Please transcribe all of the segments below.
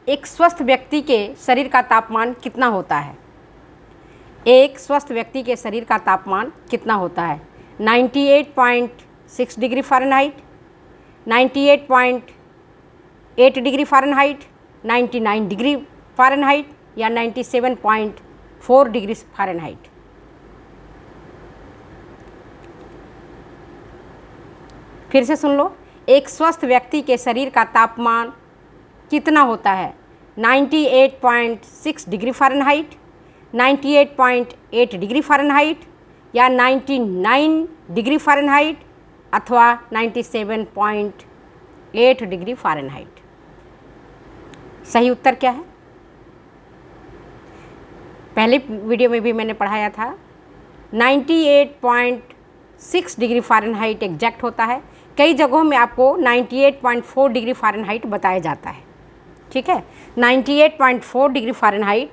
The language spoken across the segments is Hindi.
एक स्वस्थ व्यक्ति के शरीर का तापमान कितना होता है? एक स्वस्थ व्यक्ति के शरीर का तापमान कितना होता है? 98.6 degree Fahrenheit, 98.8 degree Fahrenheit, 99 degree Fahrenheit या 97.4 डिग्री फ़ारेनहाइट? फिर से सुन लो, एक स्वस्थ व्यक्ति के शरीर का तापमान कितना होता है? 98.6 डिग्री फ़ारेनहाइट, 98.8 डिग्री फ़ारेनहाइट या 99 डिग्री फ़ारेनहाइट अथवा 97.8 डिग्री फ़ारेनहाइट? सही उत्तर क्या है? पहले वीडियो में भी मैंने पढ़ाया था 98.6 डिग्री फ़ारेनहाइट एग्जैक्ट होता है। कई जगहों में आपको 98.4 डिग्री फ़ारेनहाइट बताया जाता है। ठीक है, 98.4 डिग्री फ़ारेनहाइट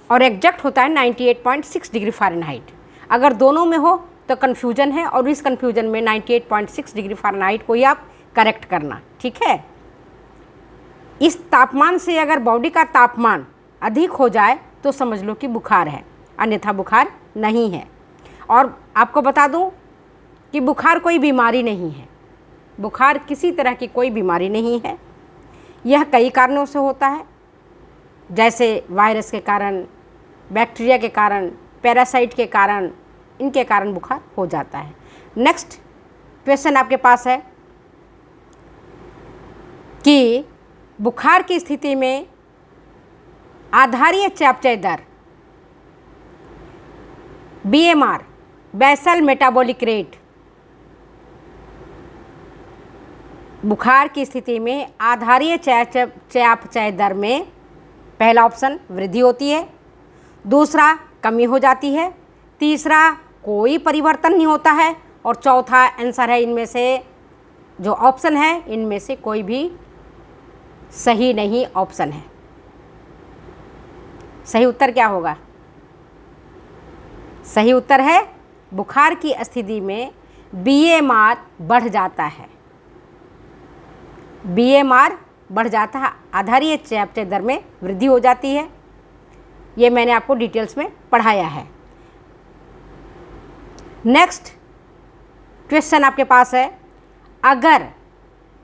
और एग्जैक्ट होता है 98.6 डिग्री फ़ारेनहाइट। अगर दोनों में हो तो कन्फ्यूजन है, और इस कन्फ्यूजन में 98.6 डिग्री फ़ारेनहाइट को ही आप करेक्ट करना। ठीक है, इस तापमान से अगर बॉडी का तापमान अधिक हो जाए तो समझ लो कि बुखार है, अन्यथा बुखार नहीं है। और आपको बता दूं कि बुखार कोई बीमारी नहीं है, बुखार किसी तरह की कोई बीमारी नहीं है। यह कई कारणों से होता है, जैसे वायरस के कारण, बैक्टीरिया के कारण, पैरासाइट के कारण, इनके कारण बुखार हो जाता है। नेक्स्ट क्वेश्चन आपके पास है कि बुखार की स्थिति में आधारीय चयापचय दर BMR बेसल मेटाबॉलिक रेट, बुखार की स्थिति में आधारीय चयापचय दर में पहला ऑप्शन वृद्धि होती है, दूसरा कमी हो जाती है, तीसरा कोई परिवर्तन नहीं होता है और चौथा आंसर है इनमें से जो ऑप्शन है इनमें से कोई भी सही नहीं ऑप्शन है। सही उत्तर क्या होगा? सही उत्तर है बुखार की स्थिति में BMR बढ़ जाता है। BMR बढ़ जाता है, आधारीय चयापचय दर में वृद्धि हो जाती है। ये मैंने आपको डिटेल्स में पढ़ाया है। नेक्स्ट क्वेश्चन आपके पास है, अगर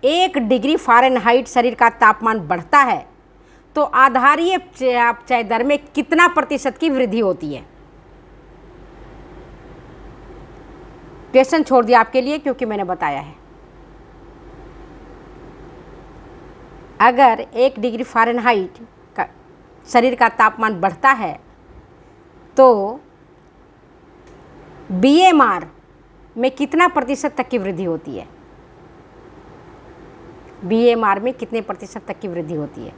1 डिग्री फ़ारेनहाइट शरीर का तापमान बढ़ता है तो आधारीय चयापचय दर में कितना प्रतिशत की वृद्धि होती है? क्वेश्चन छोड़ दिया आपके लिए क्योंकि मैंने बताया है। अगर 1 डिग्री फ़ारेनहाइट का शरीर का तापमान बढ़ता है तो BMR में कितना प्रतिशत तक की वृद्धि होती है? BMR में कितने प्रतिशत तक की वृद्धि होती है?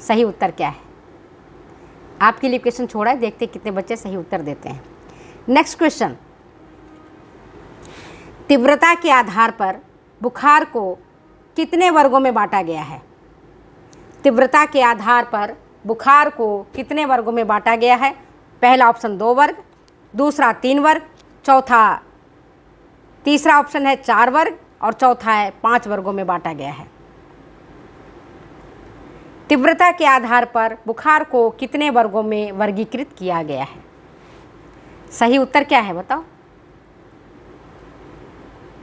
सही उत्तर क्या है? आपके लिए क्वेश्चन छोड़ा है, देखते कितने बच्चे सही उत्तर देते हैं। नेक्स्ट क्वेश्चन, तीव्रता के आधार पर बुखार को कितने वर्गों में बांटा गया है? तीव्रता के आधार पर बुखार को कितने वर्गों में बांटा गया है? पहला ऑप्शन 2 वर्ग, दूसरा 3 वर्ग, तीसरा ऑप्शन है 4 वर्ग और चौथा है 5 वर्गों में बांटा गया है। तीव्रता के आधार पर बुखार को कितने वर्गों में वर्गीकृत किया गया है? सही उत्तर क्या है बताओ?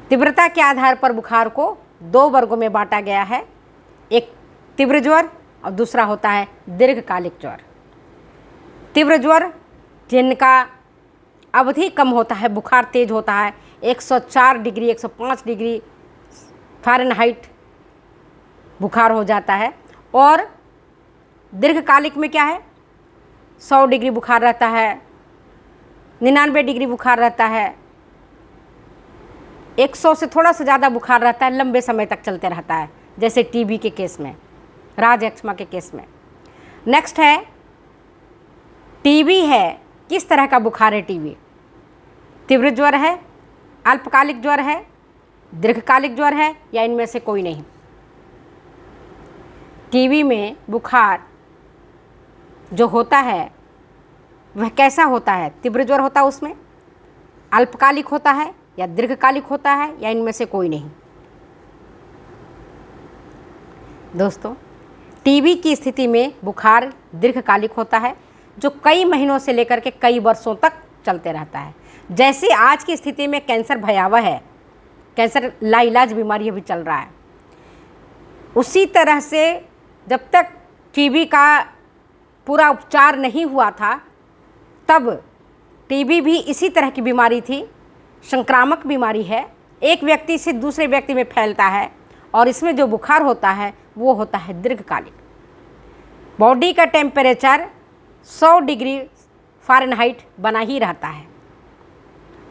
तीव्रता के आधार पर बुखार को 2 वर्गों में बांटा गया है, एक तीव्र ज्वर और दूसरा होता है दीर्घकालिक ज्वर। तीव्र ज्वर जिनका अवधि कम होता है, बुखार तेज होता है, 104 डिग्री 105 डिग्री फ़ारेनहाइट बुखार हो जाता है, और दीर्घकालिक में क्या है 100 डिग्री बुखार रहता है, 99 डिग्री बुखार रहता है, 100 से थोड़ा सा ज़्यादा बुखार रहता है, लंबे समय तक चलते रहता है, जैसे TB के केस में, राज एक्समा के केस में। नेक्स्ट है TB है, किस तरह का बुखार है TB? तीव्र ज्वर है, अल्पकालिक ज्वर है, दीर्घकालिक ज्वर है या इनमें से कोई नहीं? TB में बुखार जो होता है वह कैसा होता है? तीव्र ज्वर होता है उसमें, अल्पकालिक होता है या दीर्घकालिक होता है या इनमें से कोई नहीं? दोस्तों टीबी की स्थिति में बुखार दीर्घकालिक होता है जो कई महीनों से लेकर के कई वर्षों तक चलते रहता है। जैसे आज की स्थिति में कैंसर भयावह है, कैंसर लाइलाज बीमारी अभी चल रहा है, उसी तरह से जब तक टीबी का पूरा उपचार नहीं हुआ था तब टीबी भी इसी तरह की बीमारी थी, संक्रामक बीमारी है, एक व्यक्ति से दूसरे व्यक्ति में फैलता है और इसमें जो बुखार होता है वो होता है दीर्घकालिक। बॉडी का टेम्परेचर 100 डिग्री फ़ारेनहाइट बना ही रहता है,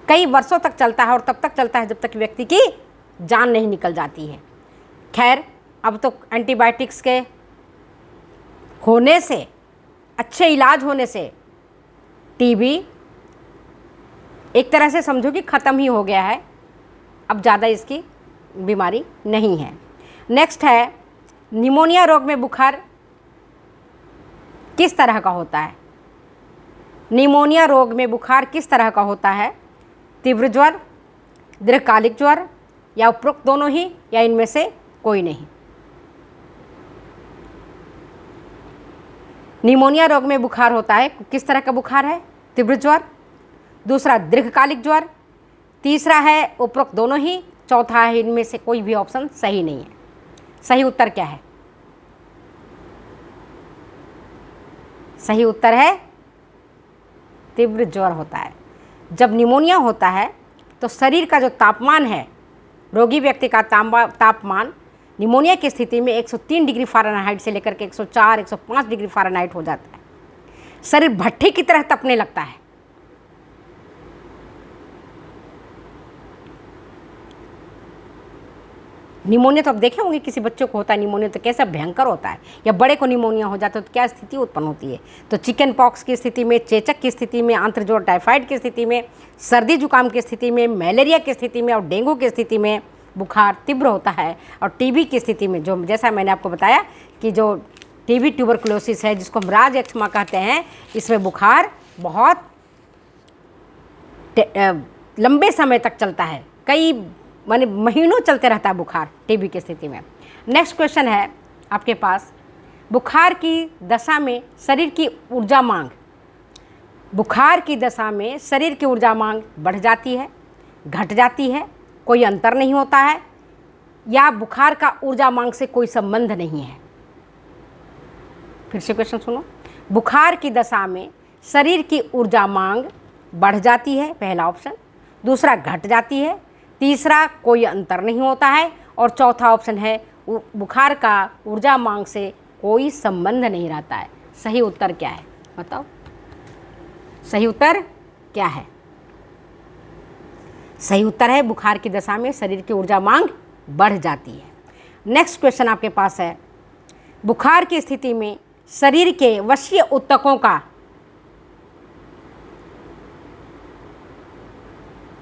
कई वर्षों तक चलता है और तब तक चलता है जब तक व्यक्ति की जान नहीं निकल जाती है। खैर अब तो एंटीबायोटिक्स के होने से, अच्छे इलाज होने से टीबी एक तरह से समझो कि ख़त्म ही हो गया है, अब ज़्यादा इसकी बीमारी नहीं है। नेक्स्ट है निमोनिया रोग में बुखार किस तरह का होता है। निमोनिया रोग में बुखार किस तरह का होता है? तीव्र ज्वर, दीर्घकालिक ज्वर या उपरोक्त दोनों ही या इनमें से कोई नहीं। निमोनिया रोग में बुखार होता है, किस तरह का बुखार है? तीव्र ज्वर, दूसरा दीर्घकालिक ज्वर, तीसरा है उपरोक्त दोनों ही, चौथा है इनमें से कोई भी ऑप्शन सही नहीं है। सही उत्तर क्या है? सही उत्तर है तीव्र ज्वर होता है। जब निमोनिया होता है तो शरीर का जो तापमान है, रोगी व्यक्ति का तापमान निमोनिया की स्थिति में 103 डिग्री फ़ारेनहाइट से लेकर के 104, 105 डिग्री फ़ारेनहाइट हो जाता है। शरीर भट्ठी की तरह तपने लगता है। निमोनिया तो आप देखे होंगे, किसी बच्चे को होता है निमोनिया तो कैसा भयंकर होता है, या बड़े को निमोनिया हो जाता है तो क्या स्थिति उत्पन्न होती है। तो चिकन पॉक्स की स्थिति में, चेचक की स्थिति में, आंत्रजोड़ टाइफाइड की स्थिति में, सर्दी जुकाम की स्थिति में, मलेरिया की स्थिति में और डेंगू की स्थिति में बुखार तीव्र होता है। और टीबी की स्थिति में, जो जैसा मैंने आपको बताया कि जो टीबी ट्यूबरकुलोसिस है जिसको हम राज एक्समा कहते हैं, इसमें बुखार बहुत लंबे समय तक चलता है, कई माने महीनों चलते रहता है बुखार टीबी की स्थिति में। नेक्स्ट क्वेश्चन है आपके पास, बुखार की दशा में शरीर की ऊर्जा मांग, बुखार की दशा में शरीर की ऊर्जा मांग बढ़ जाती है, घट जाती है, कोई अंतर नहीं होता है, या बुखार का ऊर्जा मांग से कोई संबंध नहीं है। फिर से क्वेश्चन सुनो, बुखार की दशा में शरीर की ऊर्जा मांग बढ़ जाती है, पहला ऑप्शन, दूसरा घट जाती है, तीसरा कोई अंतर नहीं होता है और चौथा ऑप्शन है बुखार का ऊर्जा मांग से कोई संबंध नहीं रहता है। सही उत्तर क्या है बताओ? सही उत्तर क्या है? सही उत्तर है बुखार की दशा में शरीर की ऊर्जा मांग बढ़ जाती है। नेक्स्ट क्वेश्चन आपके पास है, बुखार की स्थिति में शरीर के वशीय ऊतकों का,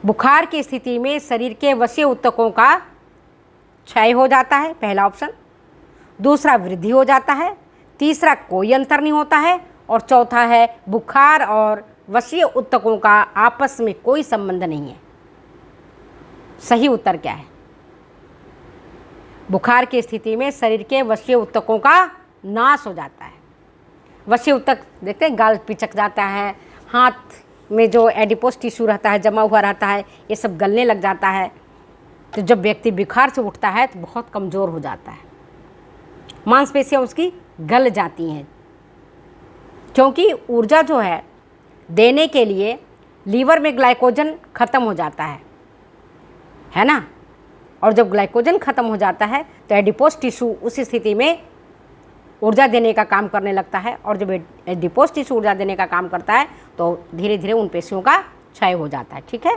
बुखार की स्थिति में शरीर के वशीय ऊतकों का क्षय हो जाता है, पहला ऑप्शन, दूसरा वृद्धि हो जाता है, तीसरा कोई अंतर नहीं होता है और चौथा है बुखार और वशीय ऊतकों का आपस में कोई संबंध नहीं है। सही उत्तर क्या है? बुखार की स्थिति में शरीर के वशीय ऊतकों का नाश हो जाता है। वशीय ऊतक देखते हैं, गाल पिचक जाता है, हाथ में जो एडिपोस टिश्यू रहता है जमा हुआ रहता है, ये सब गलने लग जाता है। तो जब व्यक्ति बुखार से उठता है तो बहुत कमज़ोर हो जाता है, मांसपेशियाँ उसकी गल जाती हैं, क्योंकि ऊर्जा जो है देने के लिए लीवर में ग्लाइकोजन ख़त्म हो जाता है ना। और जब ग्लाइकोजन ख़त्म हो जाता है तो एडिपोस टिश्यू उस स्थिति में ऊर्जा देने का काम करने लगता है, और जब एडिपोस टिश्यू ऊर्जा देने का काम करता है तो धीरे धीरे उन पेशियों का क्षय हो जाता है। ठीक है,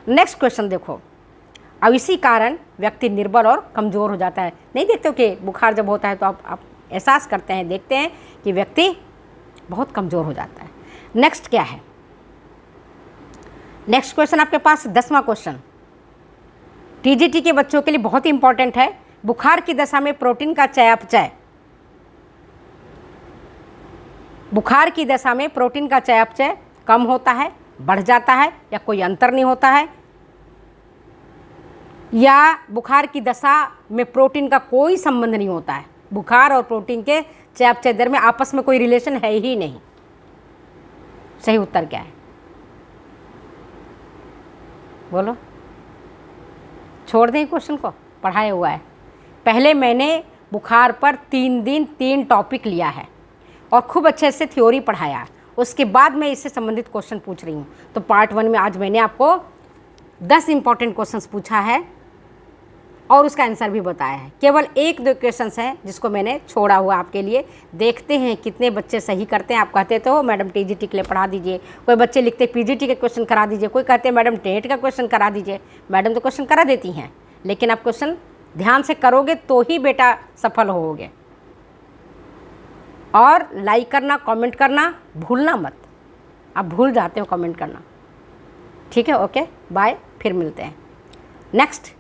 नेक्स्ट क्वेश्चन देखो, अब इसी कारण व्यक्ति निर्बल और कमज़ोर हो जाता है। नहीं देखते हो कि बुखार जब होता है तो आप एहसास करते हैं, देखते हैं कि व्यक्ति बहुत कमज़ोर हो जाता है। नेक्स्ट क्या है? नेक्स्ट क्वेश्चन आपके पास 10वां क्वेश्चन टीजीटी के बच्चों के लिए बहुत ही इंपॉर्टेंट है। बुखार की दशा में प्रोटीन का चयापचय, बुखार की दशा में प्रोटीन का चयापचय कम होता है, बढ़ जाता है, या कोई अंतर नहीं होता है, या बुखार की दशा में प्रोटीन का कोई संबंध नहीं होता है। बुखार और प्रोटीन के चयापचय दर में आपस में कोई रिलेशन है ही नहीं। सही उत्तर क्या है? बोलो। छोड़ दें क्वेश्चन को, पढ़ाया हुआ है। पहले मैंने बुखार पर 3 दिन 3 टॉपिक लिया है और खूब अच्छे से थ्योरी पढ़ाया, उसके बाद मैं इससे संबंधित क्वेश्चन पूछ रही हूँ। तो पार्ट 1 में आज मैंने आपको 10 इंपॉर्टेंट क्वेश्चंस पूछा है और उसका आंसर भी बताया है। केवल 1-2 क्वेश्चंस हैं जिसको मैंने छोड़ा हुआ आपके लिए। देखते हैं कितने बच्चे सही करते हैं। आप कहते तो मैडम टीजीटी के लिए पढ़ा दीजिए, कोई बच्चे लिखते पीजीटी के क्वेश्चन करा दीजिए, कोई कहते मैडम टेट का क्वेश्चन करा दीजिए। मैडम तो क्वेश्चन करा देती हैं, लेकिन आप क्वेश्चन ध्यान से करोगे तो ही बेटा सफल होगे। और लाइक करना, कमेंट करना भूलना मत। आप भूल जाते हो कमेंट करना। ठीक है, ओके, बाय, फिर मिलते हैं नेक्स्ट